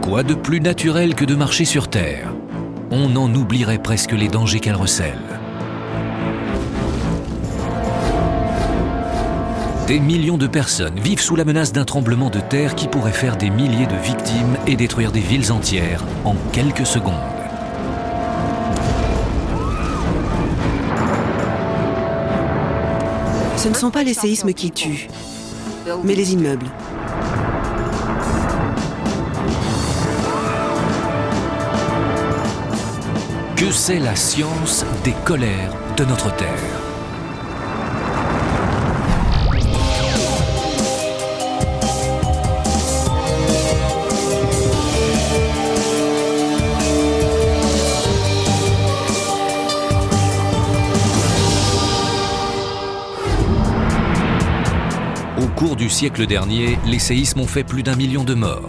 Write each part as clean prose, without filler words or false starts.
Quoi de plus naturel que de marcher sur Terre? On en oublierait presque les dangers qu'elle recèle. Des millions de personnes vivent sous la menace d'un tremblement de terre qui pourrait faire des milliers de victimes et détruire des villes entières en quelques secondes. Ce ne sont pas les séismes qui tuent, mais les immeubles. Que c'est la science des colères de notre Terre? Au cours du siècle dernier, les séismes ont fait plus d'1 million de morts.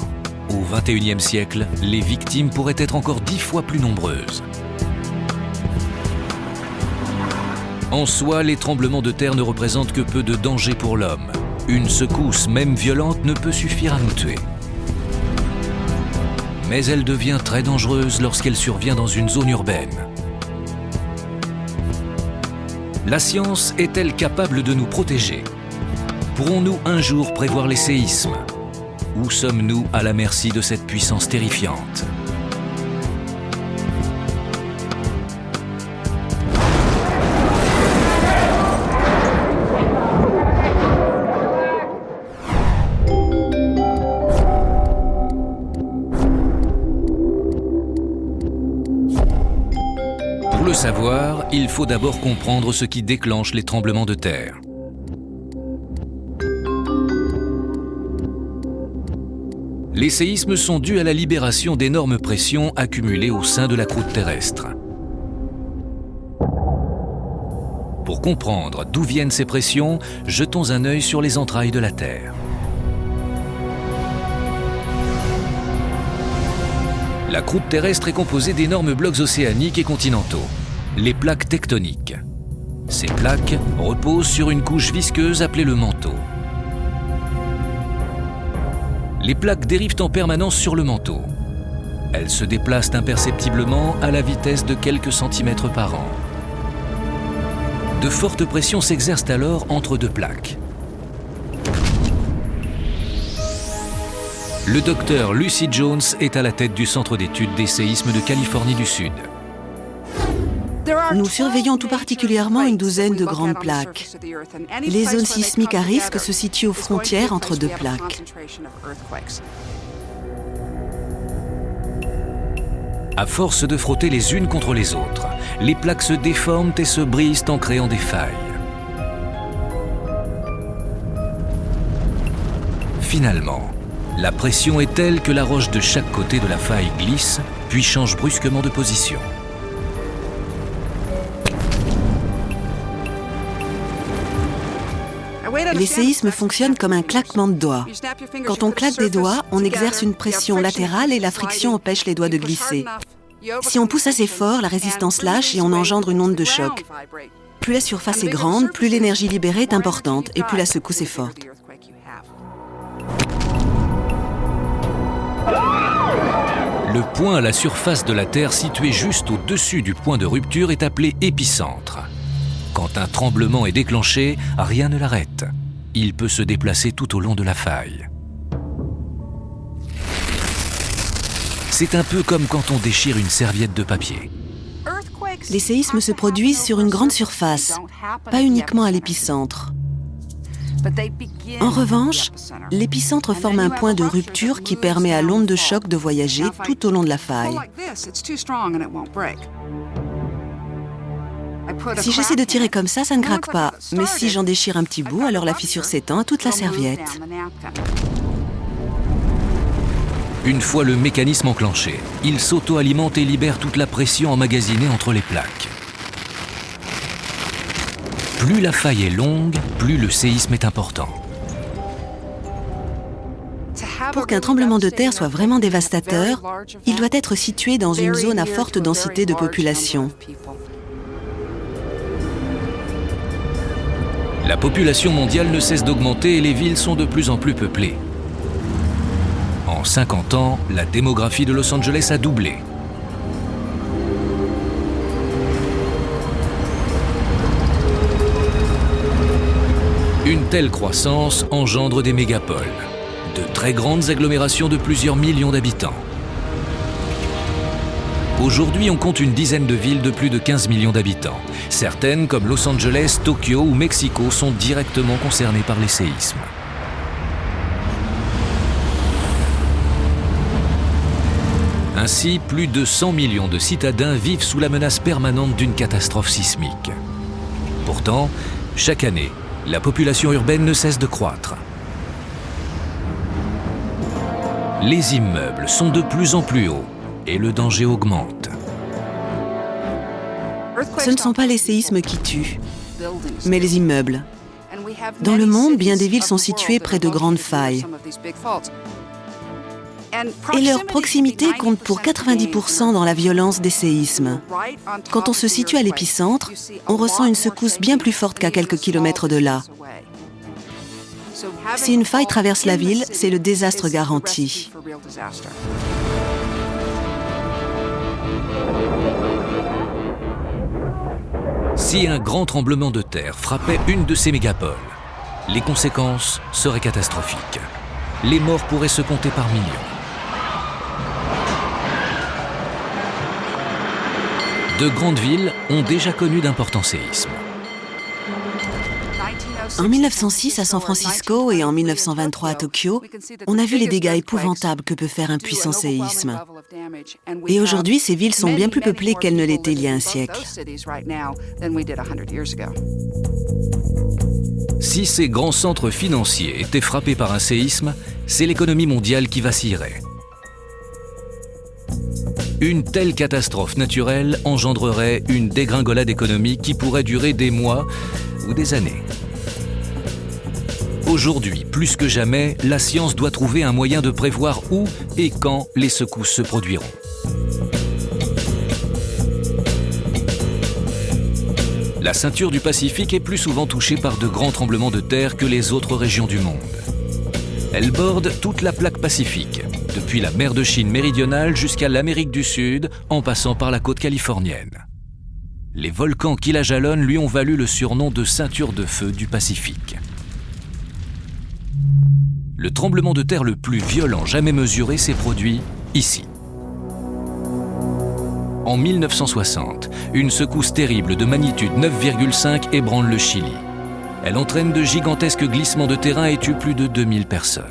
Au XXIe siècle, les victimes pourraient être encore 10 fois plus nombreuses. En soi, les tremblements de terre ne représentent que peu de danger pour l'homme. Une secousse, même violente, ne peut suffire à nous tuer. Mais elle devient très dangereuse lorsqu'elle survient dans une zone urbaine. La science est-elle capable de nous protéger? Pourrons-nous un jour prévoir les séismes? Ou sommes-nous à la merci de cette puissance terrifiante? Pour le savoir, il faut d'abord comprendre ce qui déclenche les tremblements de terre. Les séismes sont dus à la libération d'énormes pressions accumulées au sein de la croûte terrestre. Pour comprendre d'où viennent ces pressions, jetons un œil sur les entrailles de la Terre. La croûte terrestre est composée d'énormes blocs océaniques et continentaux, les plaques tectoniques. Ces plaques reposent sur une couche visqueuse appelée le manteau. Les plaques dérivent en permanence sur le manteau. Elles se déplacent imperceptiblement à la vitesse de quelques centimètres par an. De fortes pressions s'exercent alors entre deux plaques. Le docteur Lucy Jones est à la tête du Centre d'études des séismes de Californie du Sud. Nous surveillons tout particulièrement une douzaine de grandes plaques. Les zones sismiques à risque se situent aux frontières entre deux plaques. À force de frotter les unes contre les autres, les plaques se déforment et se brisent en créant des failles. Finalement, la pression est telle que la roche de chaque côté de la faille glisse, puis change brusquement de position. Les séismes fonctionnent comme un claquement de doigts. Quand on claque des doigts, on exerce une pression latérale et la friction empêche les doigts de glisser. Si on pousse assez fort, la résistance lâche et on engendre une onde de choc. Plus la surface est grande, plus l'énergie libérée est importante et plus la secousse est forte. Le point à la surface de la Terre situé juste au-dessus du point de rupture est appelé épicentre. Quand un tremblement est déclenché, rien ne l'arrête. Il peut se déplacer tout au long de la faille. C'est un peu comme quand on déchire une serviette de papier. Les séismes se produisent sur une grande surface, pas uniquement à l'épicentre. En revanche, l'épicentre forme un point de rupture qui permet à l'onde de choc de voyager tout au long de la faille. Si j'essaie de tirer comme ça ne craque pas. Mais si j'en déchire un petit bout, alors la fissure s'étend à toute la serviette. Une fois le mécanisme enclenché, il s'auto-alimente et libère toute la pression emmagasinée entre les plaques. Plus la faille est longue, plus le séisme est important. Pour qu'un tremblement de terre soit vraiment dévastateur, il doit être situé dans une zone à forte densité de population. La population mondiale ne cesse d'augmenter et les villes sont de plus en plus peuplées. En 50 ans, la démographie de Los Angeles a doublé. Une telle croissance engendre des mégapoles, de très grandes agglomérations de plusieurs millions d'habitants. Aujourd'hui, on compte une dizaine de villes de plus de 15 millions d'habitants. Certaines, comme Los Angeles, Tokyo ou Mexico, sont directement concernées par les séismes. Ainsi, plus de 100 millions de citadins vivent sous la menace permanente d'une catastrophe sismique. Pourtant, chaque année, la population urbaine ne cesse de croître. Les immeubles sont de plus en plus hauts et le danger augmente. Ce ne sont pas les séismes qui tuent, mais les immeubles. Dans le monde, bien des villes sont situées près de grandes failles. Et leur proximité compte pour 90% dans la violence des séismes. Quand on se situe à l'épicentre, on ressent une secousse bien plus forte qu'à quelques kilomètres de là. Si une faille traverse la ville, c'est le désastre garanti. Si un grand tremblement de terre frappait une de ces mégapoles, les conséquences seraient catastrophiques. Les morts pourraient se compter par millions. De grandes villes ont déjà connu d'importants séismes. En 1906 à San Francisco et en 1923 à Tokyo, on a vu les dégâts épouvantables que peut faire un puissant séisme. Et aujourd'hui, ces villes sont bien plus peuplées qu'elles ne l'étaient il y a un siècle. Si ces grands centres financiers étaient frappés par un séisme, c'est l'économie mondiale qui vacillerait. Une telle catastrophe naturelle engendrerait une dégringolade économique qui pourrait durer des mois ou des années. Aujourd'hui, plus que jamais, la science doit trouver un moyen de prévoir où et quand les secousses se produiront. La ceinture du Pacifique est plus souvent touchée par de grands tremblements de terre que les autres régions du monde. Elle borde toute la plaque pacifique, depuis la mer de Chine méridionale jusqu'à l'Amérique du Sud, en passant par la côte californienne. Les volcans qui la jalonnent lui ont valu le surnom de ceinture de feu du Pacifique. Le tremblement de terre le plus violent jamais mesuré s'est produit ici. En 1960, une secousse terrible de magnitude 9,5 ébranle le Chili. Elle entraîne de gigantesques glissements de terrain et tue plus de 2000 personnes.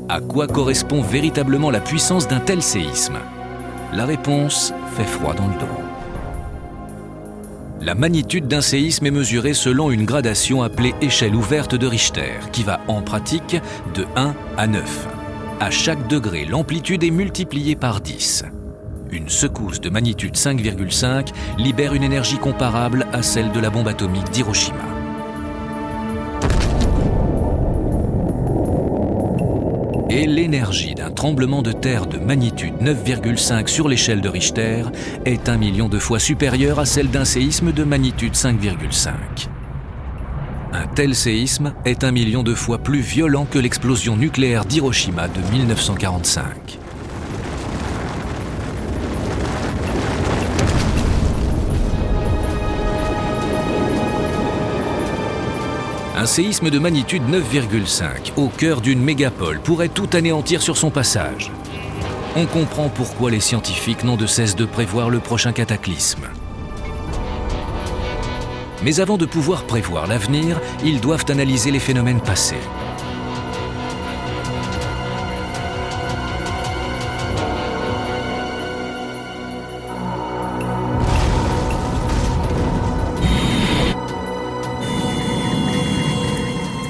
À quoi correspond véritablement la puissance d'un tel séisme? La réponse fait froid dans le dos. La magnitude d'un séisme est mesurée selon une gradation appelée échelle ouverte de Richter, qui va en pratique de 1 à 9. À chaque degré, l'amplitude est multipliée par 10. Une secousse de magnitude 5,5 libère une énergie comparable à celle de la bombe atomique d'Hiroshima. Et l'énergie d'un tremblement de terre de magnitude 9,5 sur l'échelle de Richter est 1 million de fois supérieure à celle d'un séisme de magnitude 5,5. Un tel séisme est 1 million de fois plus violent que l'explosion nucléaire d'Hiroshima de 1945. Un séisme de magnitude 9,5 au cœur d'une mégapole pourrait tout anéantir sur son passage. On comprend pourquoi les scientifiques n'ont de cesse de prévoir le prochain cataclysme. Mais avant de pouvoir prévoir l'avenir, ils doivent analyser les phénomènes passés.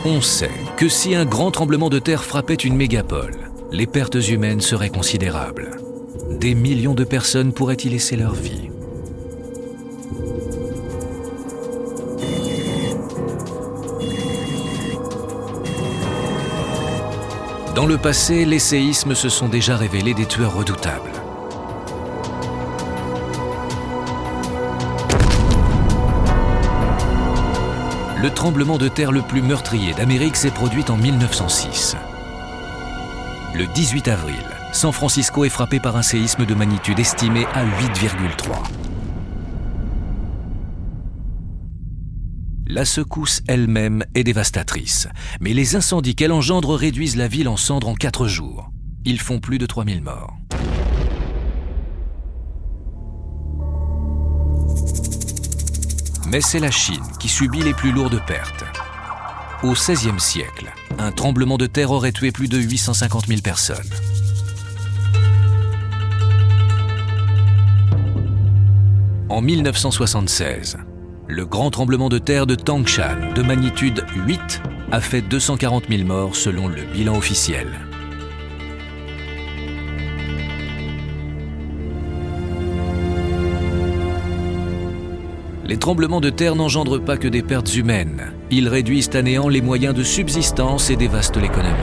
On sait que si un grand tremblement de terre frappait une mégapole, les pertes humaines seraient considérables. Des millions de personnes pourraient y laisser leur vie. Dans le passé, les séismes se sont déjà révélés des tueurs redoutables. Le tremblement de terre le plus meurtrier d'Amérique s'est produit en 1906. Le 18 avril, San Francisco est frappé par un séisme de magnitude estimée à 8,3. La secousse elle-même est dévastatrice, mais les incendies qu'elle engendre réduisent la ville en cendres en 4 jours. Ils font plus de 3000 morts. Mais c'est la Chine qui subit les plus lourdes pertes. Au XVIe siècle, un tremblement de terre aurait tué plus de 850 000 personnes. En 1976, le grand tremblement de terre de Tangshan, de magnitude 8, a fait 240 000 morts selon le bilan officiel. Les tremblements de terre n'engendrent pas que des pertes humaines. Ils réduisent à néant les moyens de subsistance et dévastent l'économie.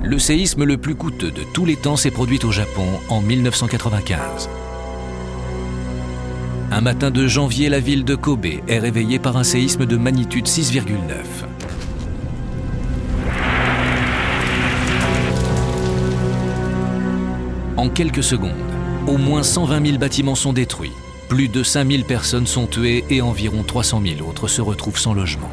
Le séisme le plus coûteux de tous les temps s'est produit au Japon en 1995. Un matin de janvier, la ville de Kobe est réveillée par un séisme de magnitude 6,9. En quelques secondes, au moins 120 000 bâtiments sont détruits. Plus de 5 000 personnes sont tuées et environ 300 000 autres se retrouvent sans logement.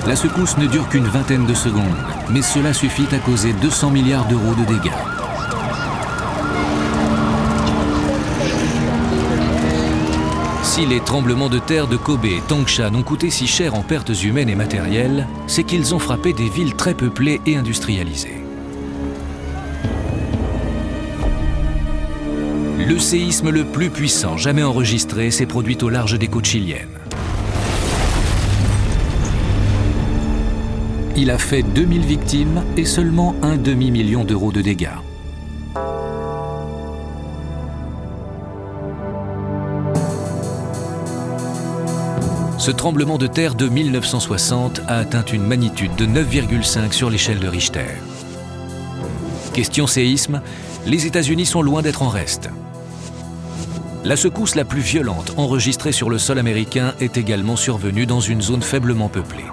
La secousse ne dure qu'une vingtaine de secondes, mais cela suffit à causer 200 milliards d'euros de dégâts. Si les tremblements de terre de Kobe et Tangshan ont coûté si cher en pertes humaines et matérielles, c'est qu'ils ont frappé des villes très peuplées et industrialisées. Le séisme le plus puissant jamais enregistré s'est produit au large des côtes chiliennes. Il a fait 2000 victimes et seulement un demi-million d'euros de dégâts. Ce tremblement de terre de 1960 a atteint une magnitude de 9,5 sur l'échelle de Richter. Question séisme, les États-Unis sont loin d'être en reste. La secousse la plus violente enregistrée sur le sol américain est également survenue dans une zone faiblement peuplée.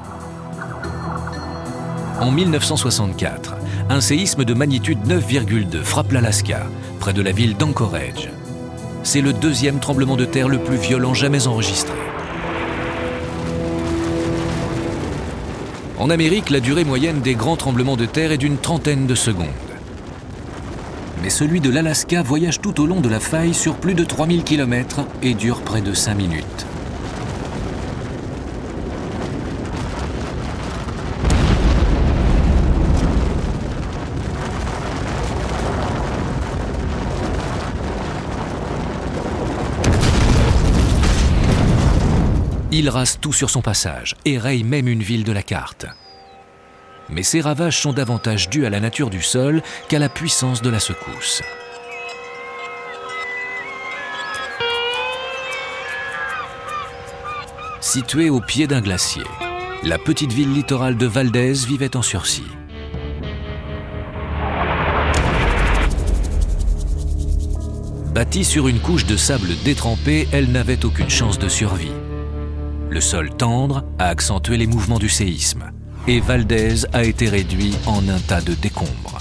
En 1964, un séisme de magnitude 9,2 frappe l'Alaska, près de la ville d'Anchorage. C'est le deuxième tremblement de terre le plus violent jamais enregistré. En Amérique, la durée moyenne des grands tremblements de terre est d'une trentaine de secondes. Mais celui de l'Alaska voyage tout au long de la faille sur plus de 3000 km et dure près de 5 minutes. Il rase tout sur son passage et raye même une ville de la carte. Mais ces ravages sont davantage dus à la nature du sol qu'à la puissance de la secousse. Située au pied d'un glacier, la petite ville littorale de Valdez vivait en sursis. Bâtie sur une couche de sable détrempé, elle n'avait aucune chance de survie. Le sol tendre a accentué les mouvements du séisme. Et Valdez a été réduit en un tas de décombres.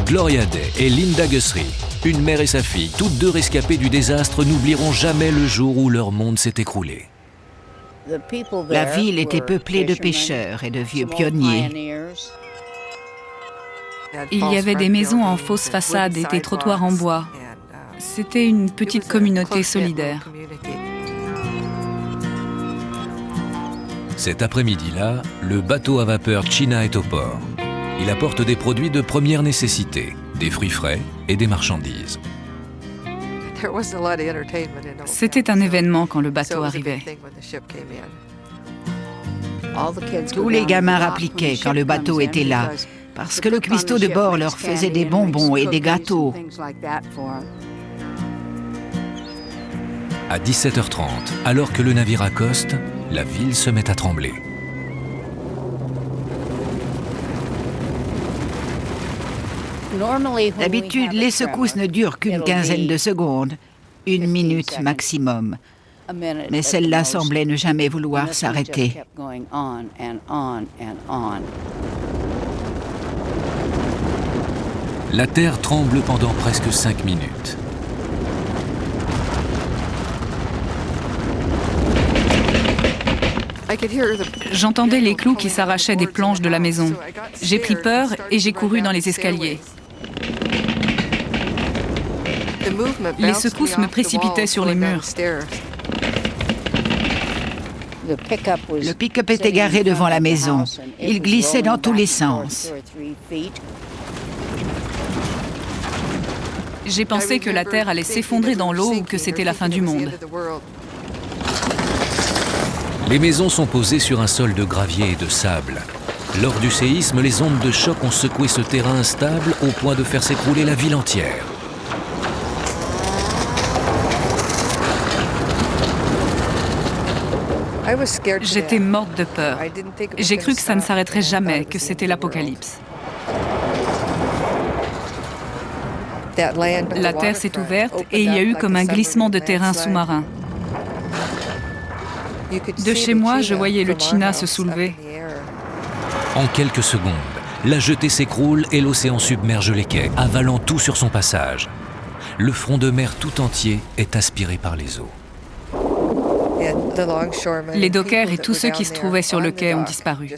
Gloria Day et Linda Guthrie, une mère et sa fille, toutes deux rescapées du désastre, n'oublieront jamais le jour où leur monde s'est écroulé. La ville était peuplée de pêcheurs et de vieux pionniers. Il y avait des maisons en fausses façades et des trottoirs en bois. C'était une petite communauté solidaire. Cet après-midi-là, le bateau à vapeur China est au port. Il apporte des produits de première nécessité, des fruits frais et des marchandises. C'était un événement quand le bateau arrivait. Tous les gamins rappliquaient quand le bateau était là, parce que le cuistot de bord leur faisait des bonbons et des gâteaux. À 17h30, alors que le navire accoste, la ville se met à trembler. D'habitude, les secousses ne durent qu'une quinzaine de secondes. 1 minute maximum. Mais celle-là semblait ne jamais vouloir s'arrêter. La Terre tremble pendant presque 5 minutes. J'entendais les clous qui s'arrachaient des planches de la maison. J'ai pris peur et j'ai couru dans les escaliers. Les secousses me précipitaient sur les murs. Le pick-up était garé devant la maison. Il glissait dans tous les sens. J'ai pensé que la Terre allait s'effondrer dans l'eau ou que c'était la fin du monde. Les maisons sont posées sur un sol de gravier et de sable. Lors du séisme, les ondes de choc ont secoué ce terrain instable au point de faire s'écrouler la ville entière. J'étais morte de peur. J'ai cru que ça ne s'arrêterait jamais, que c'était l'apocalypse. La Terre s'est ouverte et il y a eu comme un glissement de terrain sous-marin. De chez moi, je voyais le China se soulever. En quelques secondes, la jetée s'écroule et l'océan submerge les quais, avalant tout sur son passage. Le front de mer tout entier est aspiré par les eaux. Les dockers et tous ceux qui se trouvaient sur le quai ont disparu.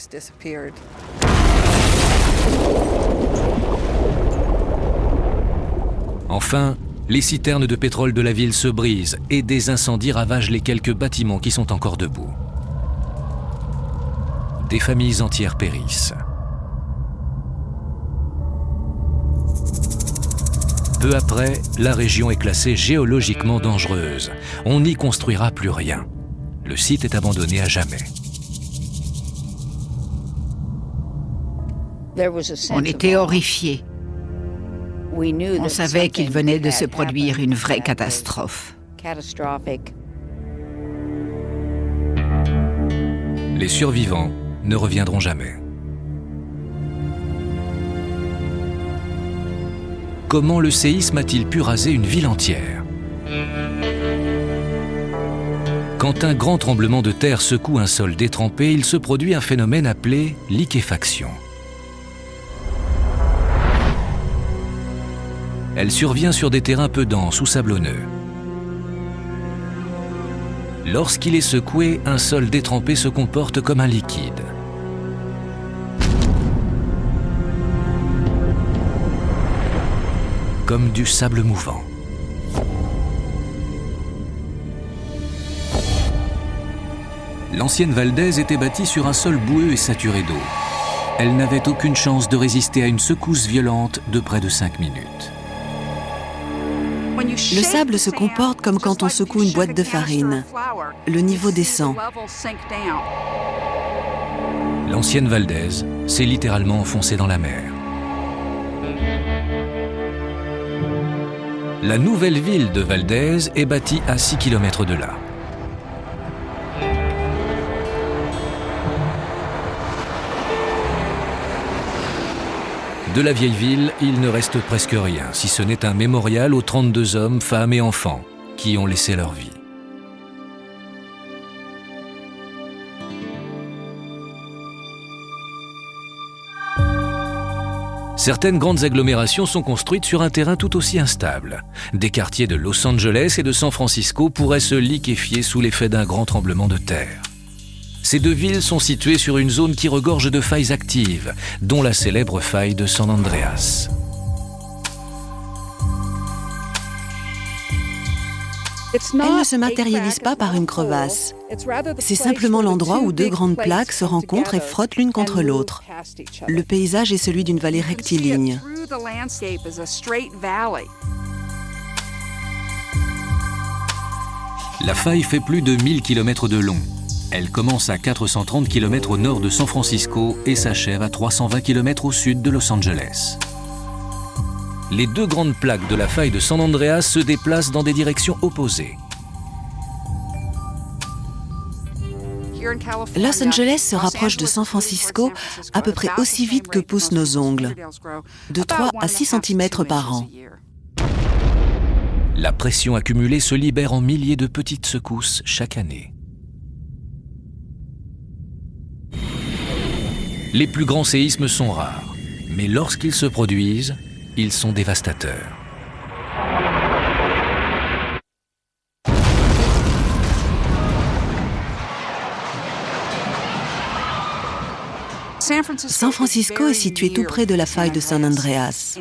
Enfin, les citernes de pétrole de la ville se brisent et des incendies ravagent les quelques bâtiments qui sont encore debout. Des familles entières périssent. Peu après, la région est classée géologiquement dangereuse. On n'y construira plus rien. Le site est abandonné à jamais. On était horrifiés. On savait qu'il venait de se produire une vraie catastrophe. Les survivants ne reviendront jamais. Comment le séisme a-t-il pu raser une ville entière? Quand un grand tremblement de terre secoue un sol détrempé, il se produit un phénomène appelé liquéfaction. Elle survient sur des terrains peu denses ou sablonneux. Lorsqu'il est secoué, un sol détrempé se comporte comme un liquide. Comme du sable mouvant. L'ancienne Valdez était bâtie sur un sol boueux et saturé d'eau. Elle n'avait aucune chance de résister à une secousse violente de près de 5 minutes. Le sable se comporte comme quand on secoue une boîte de farine. Le niveau descend. L'ancienne Valdez s'est littéralement enfoncée dans la mer. La nouvelle ville de Valdez est bâtie à 6 km de là. De la vieille ville, il ne reste presque rien, si ce n'est un mémorial aux 32 hommes, femmes et enfants qui ont laissé leur vie. Certaines grandes agglomérations sont construites sur un terrain tout aussi instable. Des quartiers de Los Angeles et de San Francisco pourraient se liquéfier sous l'effet d'un grand tremblement de terre. Ces deux villes sont situées sur une zone qui regorge de failles actives, dont la célèbre faille de San Andreas. Elle ne se matérialise pas par une crevasse. C'est simplement l'endroit où deux grandes plaques se rencontrent et frottent l'une contre l'autre. Le paysage est celui d'une vallée rectiligne. La faille fait plus de 1000 km de long. Elle commence à 430 km au nord de San Francisco et s'achève à 320 km au sud de Los Angeles. Les deux grandes plaques de la faille de San Andreas se déplacent dans des directions opposées. Los Angeles se rapproche de San Francisco à peu près aussi vite que poussent nos ongles, de 3 à 6 cm par an. La pression accumulée se libère en milliers de petites secousses chaque année. Les plus grands séismes sont rares, mais lorsqu'ils se produisent, ils sont dévastateurs. San Francisco est situé tout près de la faille de San Andreas.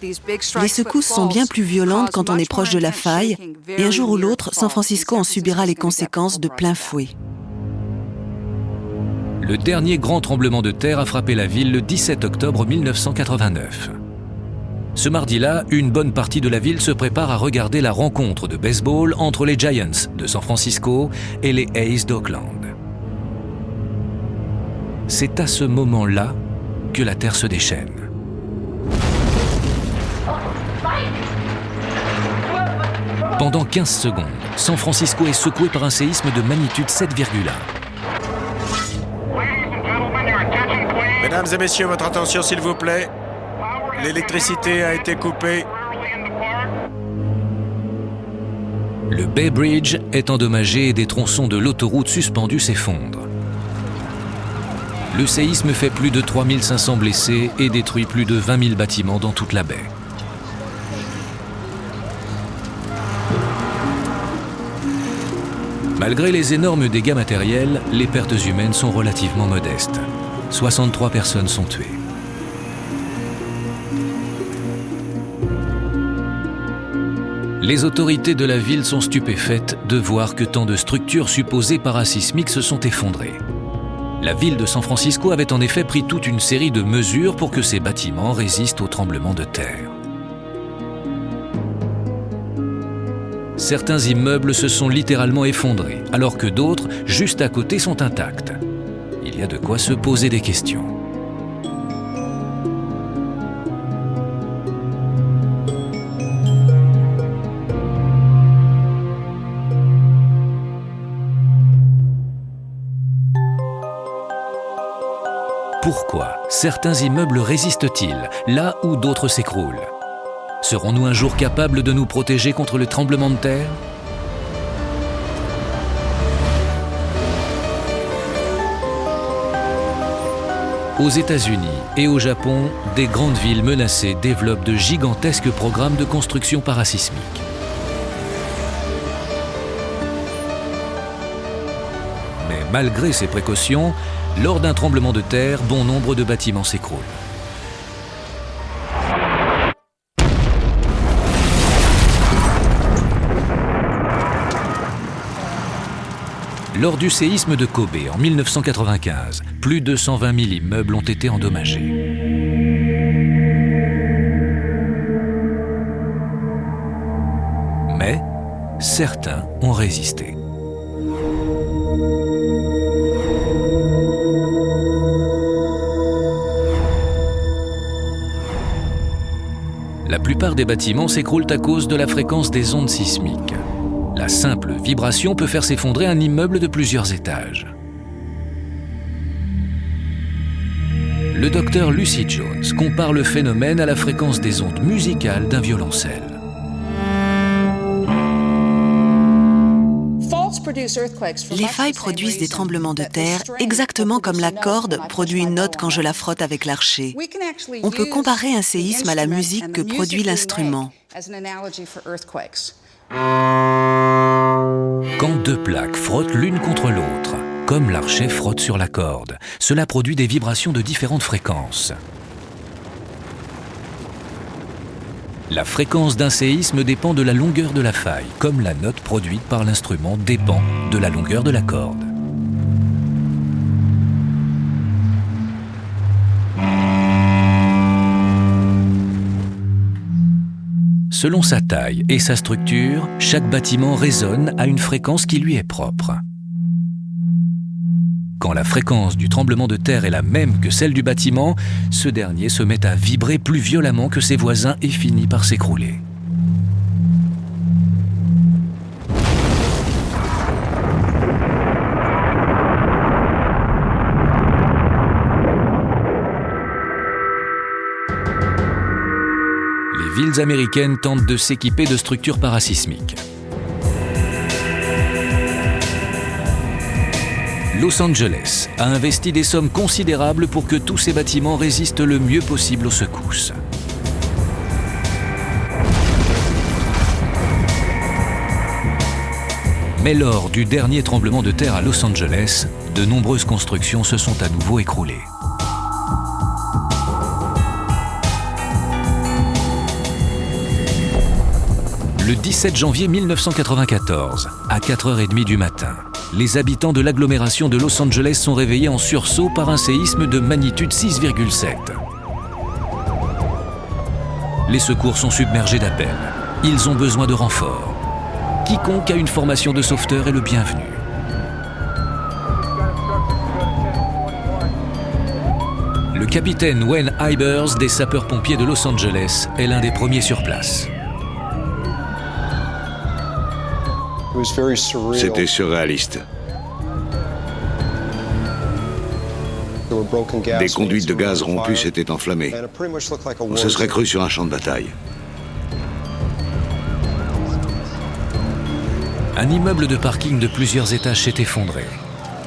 Les secousses sont bien plus violentes quand on est proche de la faille, et un jour ou l'autre, San Francisco en subira les conséquences de plein fouet. Le dernier grand tremblement de terre a frappé la ville le 17 octobre 1989. Ce mardi-là, une bonne partie de la ville se prépare à regarder la rencontre de baseball entre les Giants de San Francisco et les A's d'Oakland. C'est à ce moment-là que la terre se déchaîne. Pendant 15 secondes, San Francisco est secoué par un séisme de magnitude 7,1. Mesdames et messieurs, votre attention s'il vous plaît. L'électricité a été coupée. Le Bay Bridge est endommagé et des tronçons de l'autoroute suspendus s'effondrent. Le séisme fait plus de 3500 blessés et détruit plus de 20 000 bâtiments dans toute la baie. Malgré les énormes dégâts matériels, les pertes humaines sont relativement modestes. 63 personnes sont tuées. Les autorités de la ville sont stupéfaites de voir que tant de structures supposées parasismiques se sont effondrées. La ville de San Francisco avait en effet pris toute une série de mesures pour que ces bâtiments résistent aux tremblements de terre. Certains immeubles se sont littéralement effondrés, alors que d'autres, juste à côté, sont intacts. Il y a de quoi se poser des questions. Pourquoi certains immeubles résistent-ils là où d'autres s'écroulent? Serons-nous un jour capables de nous protéger contre le tremblement de terre? Aux États-Unis et au Japon, des grandes villes menacées développent de gigantesques programmes de construction parasismique. Mais malgré ces précautions, lors d'un tremblement de terre, bon nombre de bâtiments s'écroulent. Lors du séisme de Kobe en 1995, plus de 120 000 immeubles ont été endommagés. Mais certains ont résisté. La plupart des bâtiments s'écroulent à cause de la fréquence des ondes sismiques. La simple vibration peut faire s'effondrer un immeuble de plusieurs étages. Le docteur Lucy Jones compare le phénomène à la fréquence des ondes musicales d'un violoncelle. Les failles produisent des tremblements de terre exactement comme la corde produit une note quand je la frotte avec l'archet. On peut comparer un séisme à la musique que produit l'instrument. Quand deux plaques frottent l'une contre l'autre, comme l'archet frotte sur la corde, cela produit des vibrations de différentes fréquences. La fréquence d'un séisme dépend de la longueur de la faille, comme la note produite par l'instrument dépend de la longueur de la corde. Selon sa taille et sa structure, chaque bâtiment résonne à une fréquence qui lui est propre. Quand la fréquence du tremblement de terre est la même que celle du bâtiment, ce dernier se met à vibrer plus violemment que ses voisins et finit par s'écrouler. Les villes villes américaines tentent de s'équiper de structures parasismiques. Los Angeles a investi des sommes considérables pour que tous ces bâtiments résistent le mieux possible aux secousses. Mais lors du dernier tremblement de terre à Los Angeles, de nombreuses constructions se sont à nouveau écroulées. Le 17 janvier 1994, à 4h30 du matin, les habitants de l'agglomération de Los Angeles sont réveillés en sursaut par un séisme de magnitude 6,7. Les secours sont submergés d'appels. Ils ont besoin de renforts. Quiconque a une formation de sauveteur est le bienvenu. Le capitaine Wayne Ibers des sapeurs-pompiers de Los Angeles est l'un des premiers sur place. C'était surréaliste. Des conduites de gaz rompues s'étaient enflammées. On se serait cru sur un champ de bataille. Un immeuble de parking de plusieurs étages s'est effondré.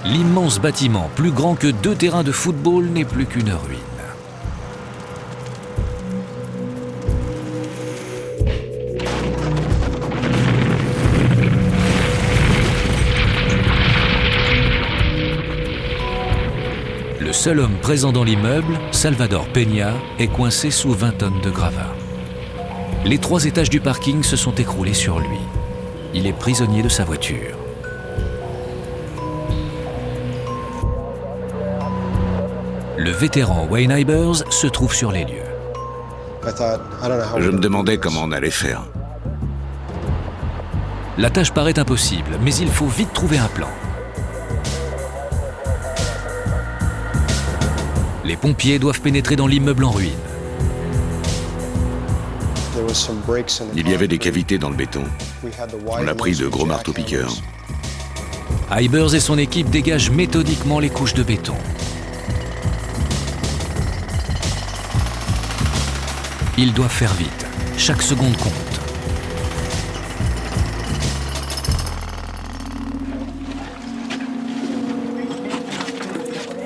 L'immense bâtiment, plus grand que 2 terrains de football, n'est plus qu'une ruine. Le seul homme présent dans l'immeuble, Salvador Peña, est coincé sous 20 tonnes de gravats. Les 3 étages du parking se sont écroulés sur lui. Il est prisonnier de sa voiture. Le vétéran Wayne Ibers se trouve sur les lieux. Je me demandais comment on allait faire. La tâche paraît impossible, mais il faut vite trouver un plan. Les pompiers doivent pénétrer dans l'immeuble en ruine. Il y avait des cavités dans le béton. On a pris de gros marteaux-piqueurs. Ibers et son équipe dégagent méthodiquement les couches de béton. Ils doivent faire vite. Chaque seconde compte.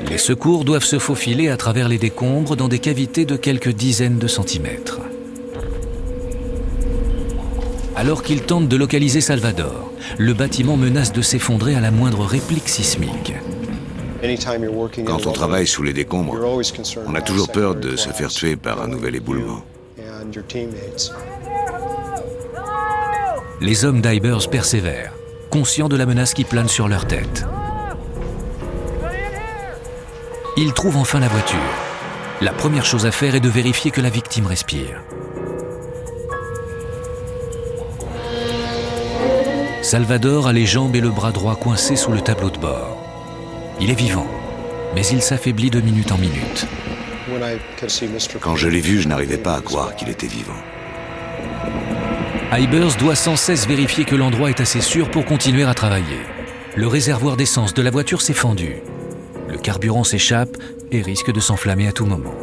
Les secours doivent se faufiler à travers les décombres dans des cavités de quelques dizaines de centimètres. Alors qu'ils tentent de localiser Salvador, le bâtiment menace de s'effondrer à la moindre réplique sismique. Quand on travaille sous les décombres, on a toujours peur de se faire tuer par un nouvel éboulement. Les hommes d'Ibers persévèrent, conscients de la menace qui plane sur leur tête. Ils trouvent enfin la voiture. La première chose à faire est de vérifier que la victime respire. Salvador a les jambes et le bras droit coincés sous le tableau de bord. Il est vivant, mais il s'affaiblit de minute en minute. Quand je l'ai vu, je n'arrivais pas à croire qu'il était vivant. Ibers doit sans cesse vérifier que l'endroit est assez sûr pour continuer à travailler. Le réservoir d'essence de la voiture s'est fendu. Le carburant s'échappe et risque de s'enflammer à tout moment.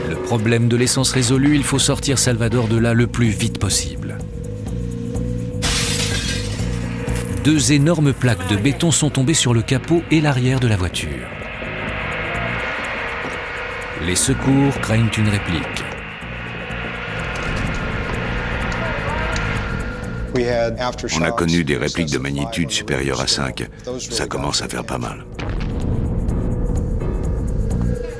Le problème de l'essence résolu, il faut sortir Salvador de là le plus vite possible. 2 énormes plaques de béton sont tombées sur le capot et l'arrière de la voiture. Les secours craignent une réplique. On a connu des répliques de magnitude supérieure à 5. Ça commence à faire pas mal.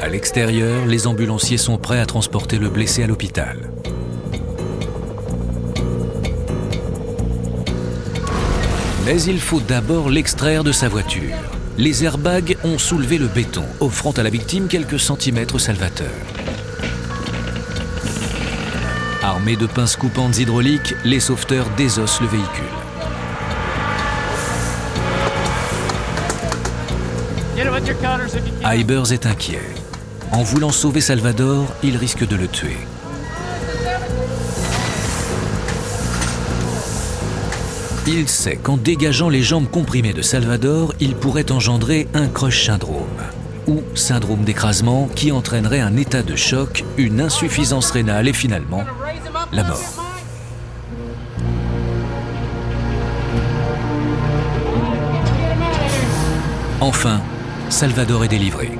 À l'extérieur, les ambulanciers sont prêts à transporter le blessé à l'hôpital. Mais il faut d'abord l'extraire de sa voiture. Les airbags ont soulevé le béton, offrant à la victime quelques centimètres salvateurs. Armés de pinces coupantes hydrauliques, les sauveteurs désossent le véhicule. Ibers est inquiet. En voulant sauver Salvador, il risque de le tuer. Il sait qu'en dégageant les jambes comprimées de Salvador, il pourrait engendrer un crush syndrome. ou syndrome d'écrasement qui entraînerait un état de choc, une insuffisance rénale et finalement la mort. Enfin, Salvador est délivré.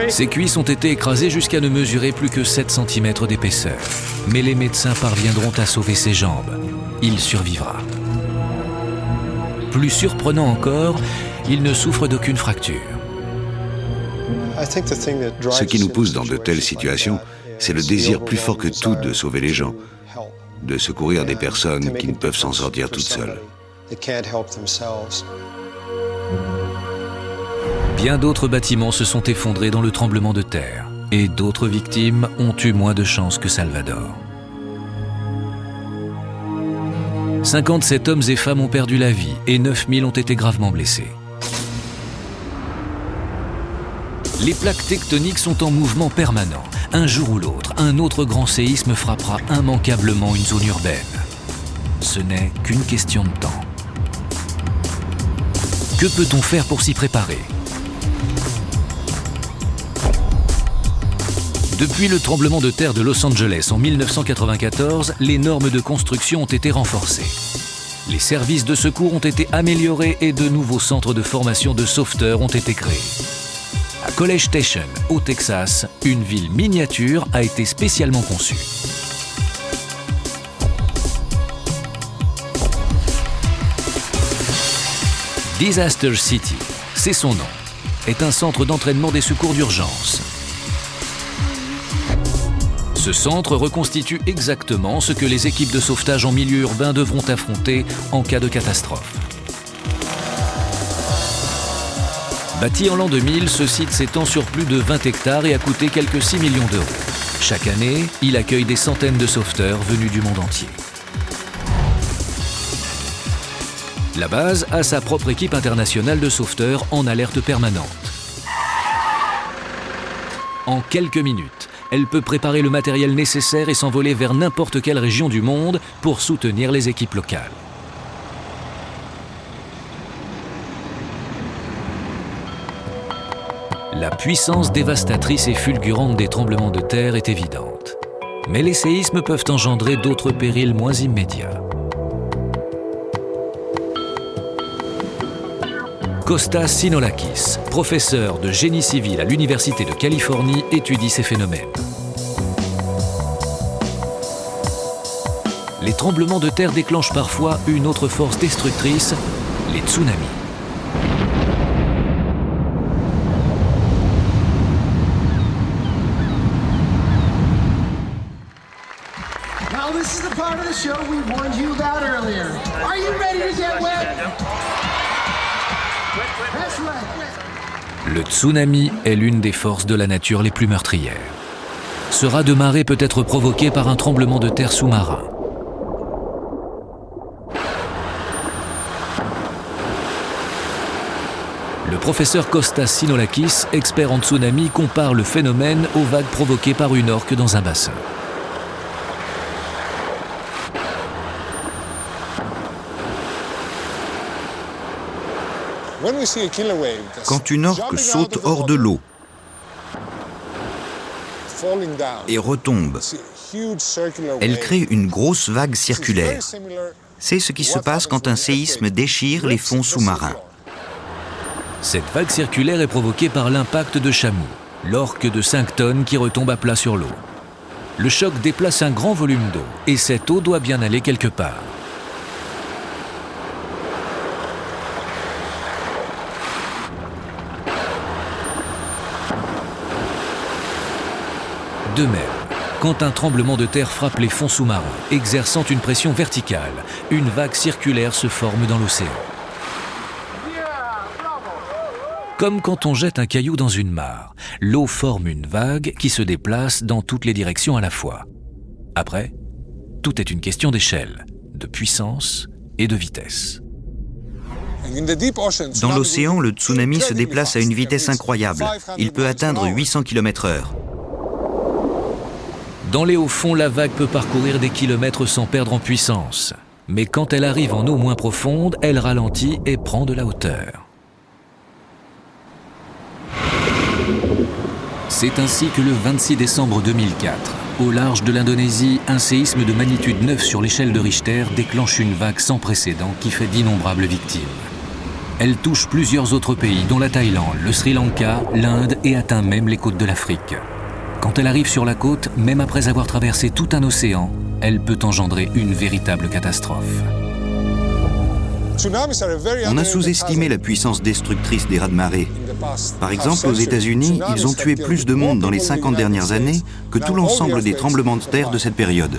Ses cuisses ont été écrasées jusqu'à ne mesurer plus que 7 cm d'épaisseur. Mais les médecins parviendront à sauver ses jambes. Il survivra. Plus surprenant encore, il ne souffre d'aucune fracture. Ce qui nous pousse dans de telles situations, c'est le désir plus fort que tout de sauver les gens, de secourir des personnes qui ne peuvent s'en sortir toutes seules. Bien d'autres bâtiments se sont effondrés dans le tremblement de terre et d'autres victimes ont eu moins de chance que Salvador. 57 hommes et femmes ont perdu la vie et 9000 ont été gravement blessés. Les plaques tectoniques sont en mouvement permanent. Un jour ou l'autre, un autre grand séisme frappera immanquablement une zone urbaine. Ce n'est qu'une question de temps. Que peut-on faire pour s'y préparer ? Depuis le tremblement de terre de Los Angeles en 1994, les normes de construction ont été renforcées. Les services de secours ont été améliorés et de nouveaux centres de formation de sauveteurs ont été créés. À College Station, au Texas, une ville miniature a été spécialement conçue. Disaster City, c'est son nom, est un centre d'entraînement des secours d'urgence. Ce centre reconstitue exactement ce que les équipes de sauvetage en milieu urbain devront affronter en cas de catastrophe. Bâti en l'an 2000, ce site s'étend sur plus de 20 hectares et a coûté quelques 6 millions d'euros. Chaque année, il accueille des centaines de sauveteurs venus du monde entier. La base a sa propre équipe internationale de sauveteurs en alerte permanente. En quelques minutes, elle peut préparer le matériel nécessaire et s'envoler vers n'importe quelle région du monde pour soutenir les équipes locales. La puissance dévastatrice et fulgurante des tremblements de terre est évidente. Mais les séismes peuvent engendrer d'autres périls moins immédiats. Kostas Sinolakis, professeur de génie civil à l'Université de Californie, étudie ces phénomènes. Les tremblements de terre déclenchent parfois une autre force destructrice, les tsunamis. Now this is the part of the show we warned you about earlier. Are you ready to get wet? That's right. Le tsunami est l'une des forces de la nature les plus meurtrières. Ce raz de marée peut être provoqué par un tremblement de terre sous-marin. Le professeur Kostas Sinolakis, expert en tsunami, compare le phénomène aux vagues provoquées par une orque dans un bassin. Quand une orque saute hors de l'eau et retombe, elle crée une grosse vague circulaire. C'est ce qui se passe quand un séisme déchire les fonds sous-marins. Cette vague circulaire est provoquée par l'impact de Shamu, l'orque de 5 tonnes qui retombe à plat sur l'eau. Le choc déplace un grand volume d'eau et cette eau doit bien aller quelque part. De même, quand un tremblement de terre frappe les fonds sous-marins, exerçant une pression verticale, une vague circulaire se forme dans l'océan. Comme quand on jette un caillou dans une mare, l'eau forme une vague qui se déplace dans toutes les directions à la fois. Après, tout est une question d'échelle, de puissance et de vitesse. Dans l'océan, le tsunami se déplace à une vitesse incroyable. Il peut atteindre 800 km/h. Dans les hauts fonds, la vague peut parcourir des kilomètres sans perdre en puissance. Mais quand elle arrive en eau moins profonde, elle ralentit et prend de la hauteur. C'est ainsi que le 26 décembre 2004, au large de l'Indonésie, un séisme de magnitude 9 sur l'échelle de Richter déclenche une vague sans précédent qui fait d'innombrables victimes. Elle touche plusieurs autres pays, dont la Thaïlande, le Sri Lanka, l'Inde et atteint même les côtes de l'Afrique. Quand elle arrive sur la côte, même après avoir traversé tout un océan, elle peut engendrer une véritable catastrophe. On a sous-estimé la puissance destructrice des raz-de-marée. Par exemple, aux États-Unis, ils ont tué plus de monde dans les 50 dernières années que tout l'ensemble des tremblements de terre de cette période.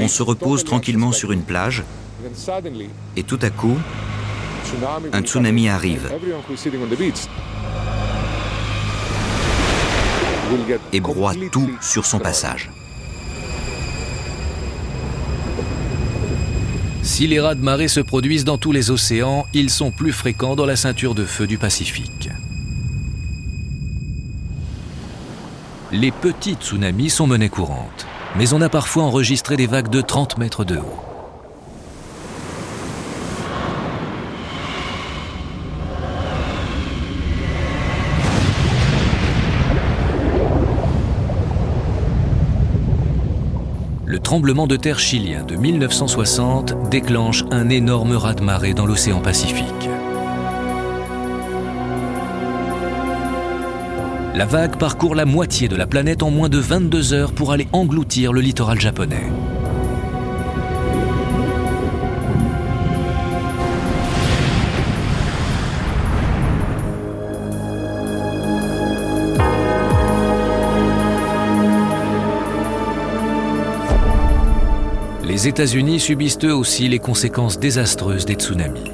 On se repose tranquillement sur une plage et tout à coup, un tsunami arrive et broie tout sur son passage. Si les raz-de-marée se produisent dans tous les océans, ils sont plus fréquents dans la ceinture de feu du Pacifique. Les petits tsunamis sont monnaie courante, mais on a parfois enregistré des vagues de 30 mètres de haut. Le tremblement de terre chilien de 1960 déclenche un énorme raz-de-marée dans l'océan Pacifique. La vague parcourt la moitié de la planète en moins de 22 heures pour aller engloutir le littoral japonais. Les États-Unis subissent eux aussi les conséquences désastreuses des tsunamis.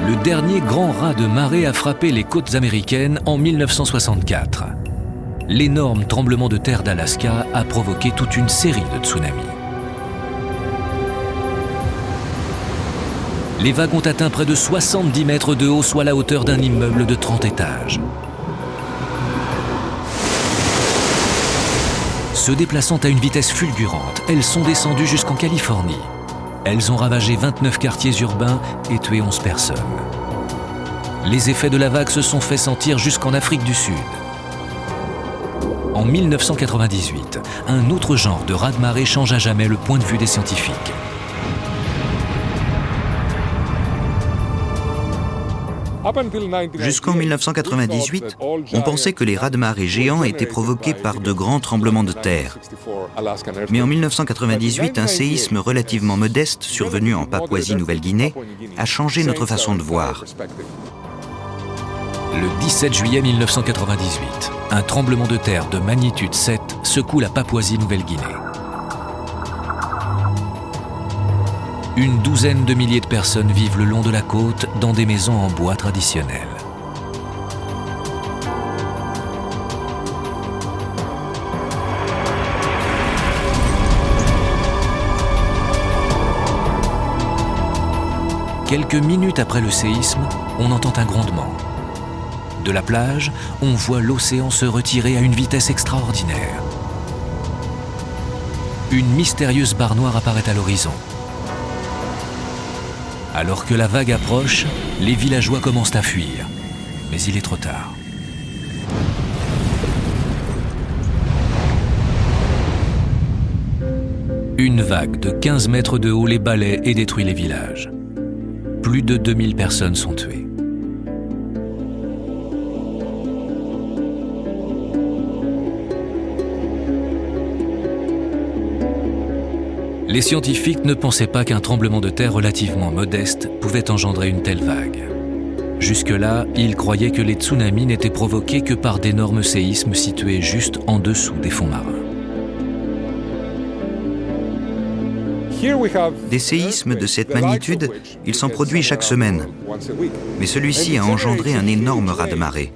Le dernier grand raz de marée a frappé les côtes américaines en 1964. L'énorme tremblement de terre d'Alaska a provoqué toute une série de tsunamis. Les vagues ont atteint près de 70 mètres de haut, soit la hauteur d'un immeuble de 30 étages. Se déplaçant à une vitesse fulgurante, elles sont descendues jusqu'en Californie. Elles ont ravagé 29 quartiers urbains et tué 11 personnes. Les effets de la vague se sont fait sentir jusqu'en Afrique du Sud. En 1998, un autre genre de raz-de-marée change à jamais le point de vue des scientifiques. Jusqu'en 1998, on pensait que les raz-de-marée géants étaient provoqués par de grands tremblements de terre. Mais en 1998, un séisme relativement modeste survenu en Papouasie-Nouvelle-Guinée a changé notre façon de voir. Le 17 juillet 1998, un tremblement de terre de magnitude 7 secoue la Papouasie-Nouvelle-Guinée. Une douzaine de milliers de personnes vivent le long de la côte dans des maisons en bois traditionnelles. Quelques minutes après le séisme, on entend un grondement. De la plage, on voit l'océan se retirer à une vitesse extraordinaire. Une mystérieuse barre noire apparaît à l'horizon. Alors que la vague approche, les villageois commencent à fuir. Mais il est trop tard. Une vague de 15 mètres de haut les balaie et détruit les villages. Plus de 2000 personnes sont tuées. Les scientifiques ne pensaient pas qu'un tremblement de terre relativement modeste pouvait engendrer une telle vague. Jusque-là, ils croyaient que les tsunamis n'étaient provoqués que par d'énormes séismes situés juste en dessous des fonds marins. Des séismes de cette magnitude, il s'en produit chaque semaine. Mais celui-ci a engendré un énorme raz-de-marée.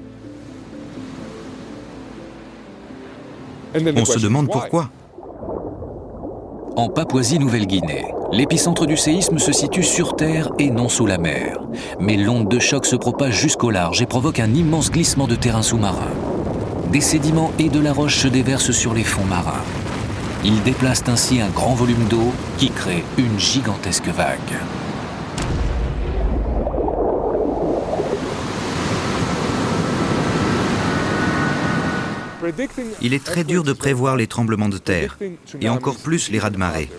On se demande pourquoi. En Papouasie-Nouvelle-Guinée, l'épicentre du séisme se situe sur terre et non sous la mer. Mais l'onde de choc se propage jusqu'au large et provoque un immense glissement de terrain sous-marin. Des sédiments et de la roche se déversent sur les fonds marins. Ils déplacent ainsi un grand volume d'eau qui crée une gigantesque vague. Il est très dur de prévoir les tremblements de terre, et encore plus les raz-de-marée.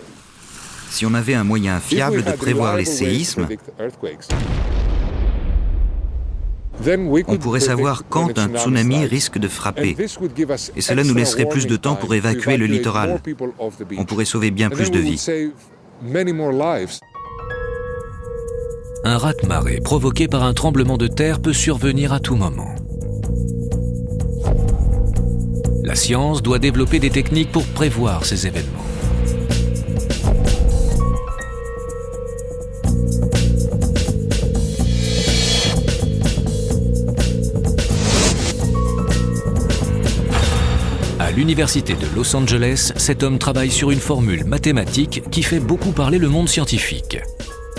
Si on avait un moyen fiable de prévoir les séismes, on pourrait savoir quand un tsunami risque de frapper. Et cela nous laisserait plus de temps pour évacuer le littoral. On pourrait sauver bien plus de vies. Un raz-de-marée provoqué par un tremblement de terre peut survenir à tout moment. La science doit développer des techniques pour prévoir ces événements. À l'université de Los Angeles, cet homme travaille sur une formule mathématique qui fait beaucoup parler le monde scientifique.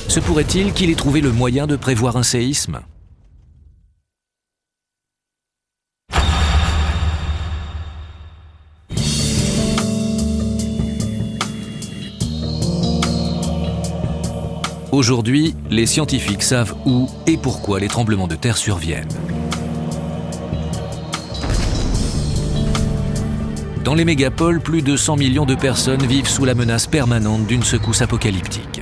Se pourrait-il qu'il ait trouvé le moyen de prévoir un séisme ? Aujourd'hui, les scientifiques savent où et pourquoi les tremblements de terre surviennent. Dans les mégapoles, plus de 100 millions de personnes vivent sous la menace permanente d'une secousse apocalyptique.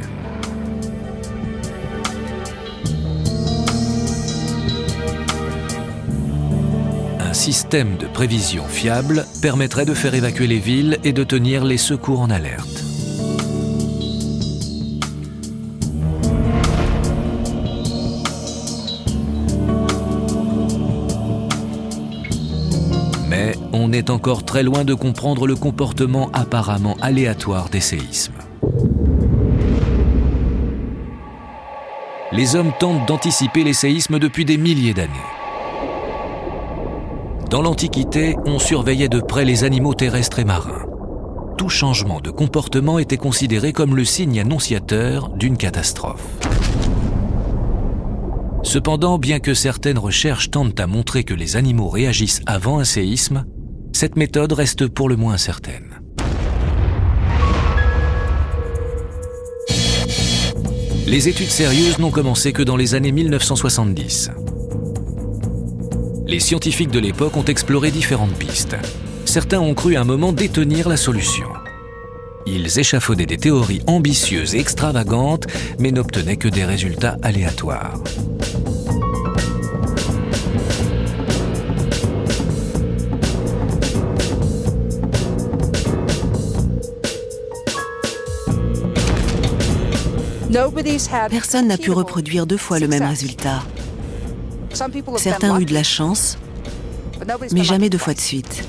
Un système de prévision fiable permettrait de faire évacuer les villes et de tenir les secours en alerte. Mais on est encore très loin de comprendre le comportement apparemment aléatoire des séismes. Les hommes tentent d'anticiper les séismes depuis des milliers d'années. Dans l'Antiquité, on surveillait de près les animaux terrestres et marins. Tout changement de comportement était considéré comme le signe annonciateur d'une catastrophe. Cependant, bien que certaines recherches tentent à montrer que les animaux réagissent avant un séisme, cette méthode reste pour le moins incertaine. Les études sérieuses n'ont commencé que dans les années 1970. Les scientifiques de l'époque ont exploré différentes pistes. Certains ont cru à un moment détenir la solution. Ils échafaudaient des théories ambitieuses et extravagantes, mais n'obtenaient que des résultats aléatoires. Personne n'a pu reproduire 2 fois le même résultat. Certains ont eu de la chance, mais jamais 2 fois de suite.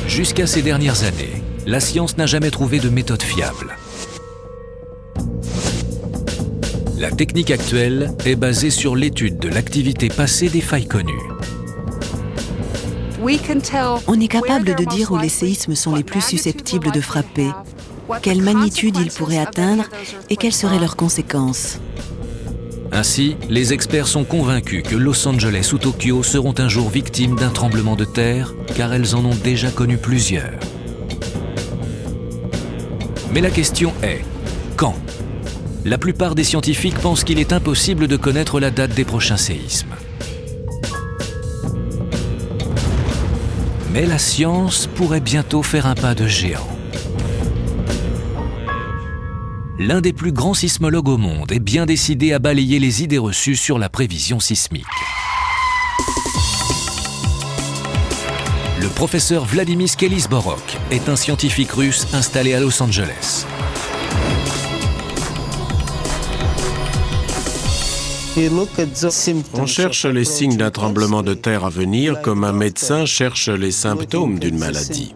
Jusqu'à ces dernières années, la science n'a jamais trouvé de méthode fiable. La technique actuelle est basée sur l'étude de l'activité passée des failles connues. On est capable de dire où les séismes sont les plus susceptibles de frapper, quelle magnitude ils pourraient atteindre et quelles seraient leurs conséquences. Ainsi, les experts sont convaincus que Los Angeles ou Tokyo seront un jour victimes d'un tremblement de terre, car elles en ont déjà connu plusieurs. Mais la question est, quand ? La plupart des scientifiques pensent qu'il est impossible de connaître la date des prochains séismes. Mais la science pourrait bientôt faire un pas de géant. L'un des plus grands sismologues au monde est bien décidé à balayer les idées reçues sur la prévision sismique. Le professeur Vladimir Kelisborok est un scientifique russe installé à Los Angeles. On cherche les signes d'un tremblement de terre à venir comme un médecin cherche les symptômes d'une maladie.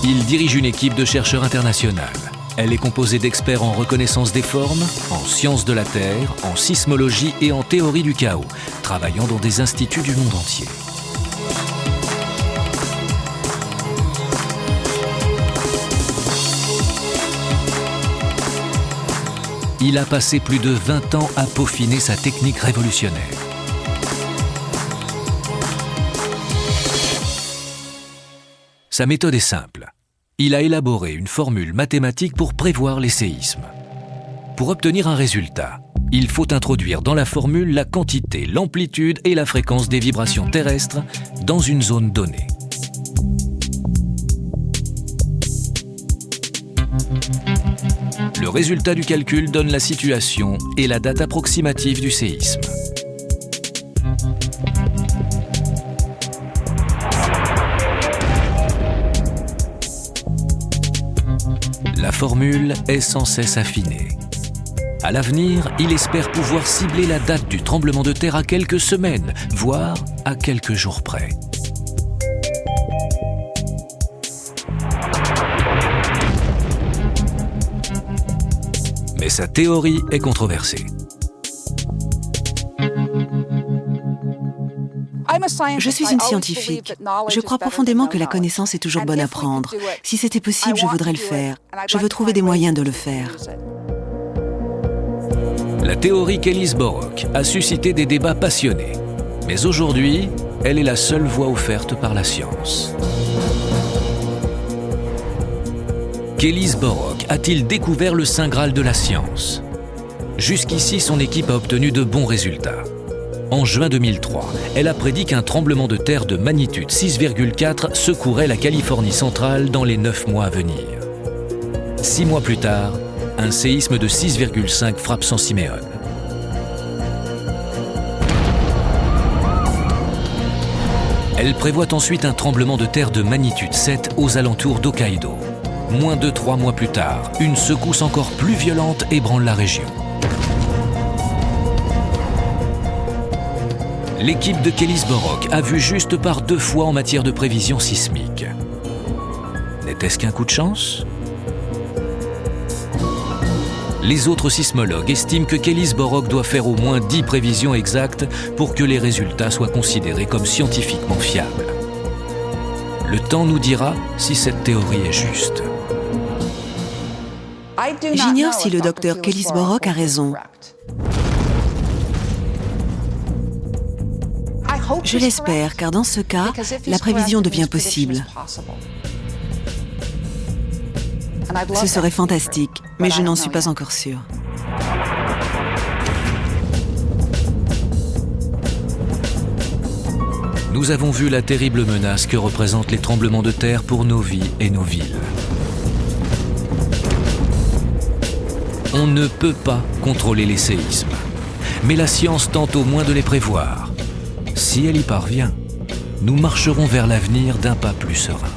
Il dirige une équipe de chercheurs internationale. Elle est composée d'experts en reconnaissance des formes, en sciences de la Terre, en sismologie et en théorie du chaos, travaillant dans des instituts du monde entier. Il a passé plus de 20 ans à peaufiner sa technique révolutionnaire. Sa méthode est simple. Il a élaboré une formule mathématique pour prévoir les séismes. Pour obtenir un résultat, il faut introduire dans la formule la quantité, l'amplitude et la fréquence des vibrations terrestres dans une zone donnée. Le résultat du calcul donne la situation et la date approximative du séisme. La formule est sans cesse affinée. À l'avenir, il espère pouvoir cibler la date du tremblement de terre à quelques semaines, voire à quelques jours près. Mais sa théorie est controversée. Je suis une scientifique. Je crois profondément que la connaissance est toujours bonne à prendre. Si c'était possible, je voudrais le faire. Je veux trouver des moyens de le faire. La théorie qu'Ellis-Borok a suscité des débats passionnés. Mais aujourd'hui, elle est la seule voie offerte par la science. Qu'Ellis-Borok a-t-il découvert le Saint Graal de la science? Jusqu'ici, son équipe a obtenu de bons résultats. En juin 2003, elle a prédit qu'un tremblement de terre de magnitude 6,4 secouerait la Californie centrale dans les 9 mois à venir. 6 mois plus tard, un séisme de 6,5 frappe San Simeón. Elle prévoit ensuite un tremblement de terre de magnitude 7 aux alentours d'Hokkaido. Moins de 3 mois plus tard, une secousse encore plus violente ébranle la région. L'équipe de qu'Ellis-Borok a vu juste par 2 fois en matière de prévision sismique. N'était-ce qu'un coup de chance? Les autres sismologues estiment que qu'Ellis-Borok doit faire au moins 10 prévisions exactes pour que les résultats soient considérés comme scientifiquement fiables. Le temps nous dira si cette théorie est juste. J'ignore si le docteur qu'Ellis-Borok a raison. Je l'espère, car dans ce cas, la prévision devient possible. Ce serait fantastique, mais je n'en suis pas encore sûre. Nous avons vu la terrible menace que représentent les tremblements de terre pour nos vies et nos villes. On ne peut pas contrôler les séismes, mais la science tente au moins de les prévoir. Si elle y parvient, nous marcherons vers l'avenir d'un pas plus serein.